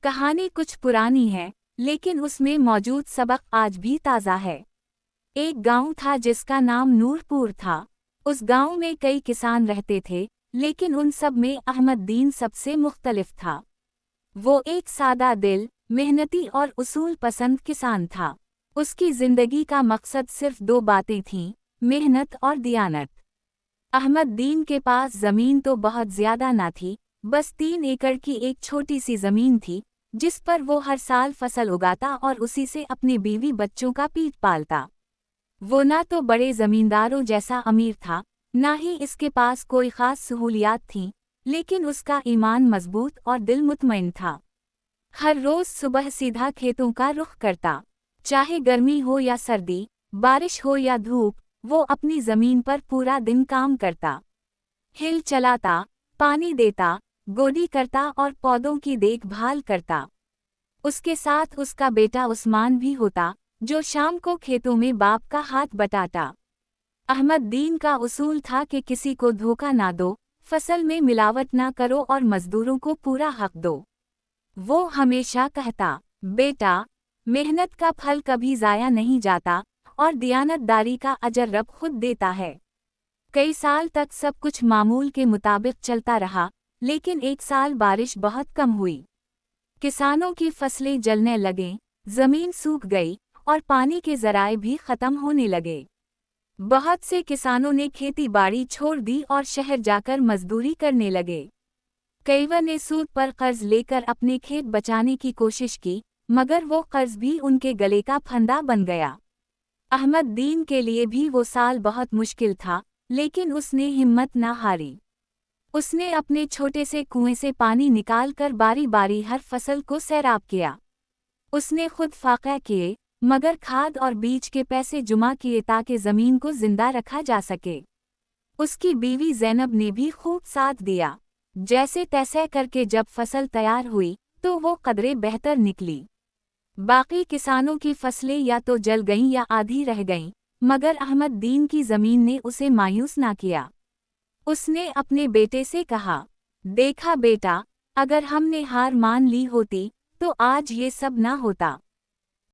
कहानी कुछ पुरानी है, लेकिन उसमें मौजूद सबक आज भी ताज़ा है। एक गांव था जिसका नाम नूरपुर था। उस गांव में कई किसान रहते थे, लेकिन उन सब में अहमददीन सबसे मुख्तलिफ था। वो एक सादा दिल, मेहनती और उसूल पसंद किसान था। उसकी जिंदगी का मकसद सिर्फ दो बातें थीं, मेहनत और दियानत। अहमददीन के पास ज़मीन तो बहुत ज़्यादा ना थी, बस 3 एकड़ की एक छोटी सी ज़मीन थी, जिस पर वो हर साल फसल उगाता और उसी से अपनी बीवी बच्चों का पेट पालता। वो ना तो बड़े ज़मींदारों जैसा अमीर था, ना ही इसके पास कोई ख़ास सहूलियात थीं, लेकिन उसका ईमान मजबूत और दिल मुतमईन था। हर रोज़ सुबह सीधा खेतों का रुख करता। चाहे गर्मी हो या सर्दी, बारिश हो या धूप, वो अपनी ज़मीन पर पूरा दिन काम करता। हिल चलाता, पानी देता, गोडी करता और पौधों की देखभाल करता। उसके साथ उसका बेटा उस्मान भी होता, जो शाम को खेतों में बाप का हाथ बटाता। अहमददीन का उसूल था कि किसी को धोखा ना दो, फसल में मिलावट ना करो और मजदूरों को पूरा हक दो। वो हमेशा कहता, बेटा, मेहनत का फल कभी ज़ाया नहीं जाता और दियानतदारी का अजर रब खुद देता है। कई साल तक सब कुछ मामूल के मुताबिक चलता रहा, लेकिन एक साल बारिश बहुत कम हुई। किसानों की फसलें जलने लगीं, ज़मीन सूख गई और पानी के ज़राए भी ख़त्म होने लगे। बहुत से किसानों ने खेती बाड़ी छोड़ दी और शहर जाकर मजदूरी करने लगे। कईयों ने सूद पर कर्ज लेकर अपने खेत बचाने की कोशिश की, मगर वो कर्ज भी उनके गले का फंदा बन गया। अहमददीन के लिए भी वो साल बहुत मुश्किल था, लेकिन उसने हिम्मत न हारी। उसने अपने छोटे से कुएं से पानी निकालकर बारी बारी हर फसल को सैराब किया। उसने खुद फाका किए, मगर खाद और बीज के पैसे जमा किए ताकि ज़मीन को जिंदा रखा जा सके। उसकी बीवी ज़ैनब ने भी खूब साथ दिया। जैसे तैसे करके जब फसल तैयार हुई, तो वो कदरे बेहतर निकली। बाकी किसानों की फसलें या तो जल गईं या आधी रह गईं, मगर अहमददीन की ज़मीन ने उसे मायूस ना किया। उसने अपने बेटे से कहा, देखा बेटा, अगर हमने हार मान ली होती, तो आज ये सब ना होता।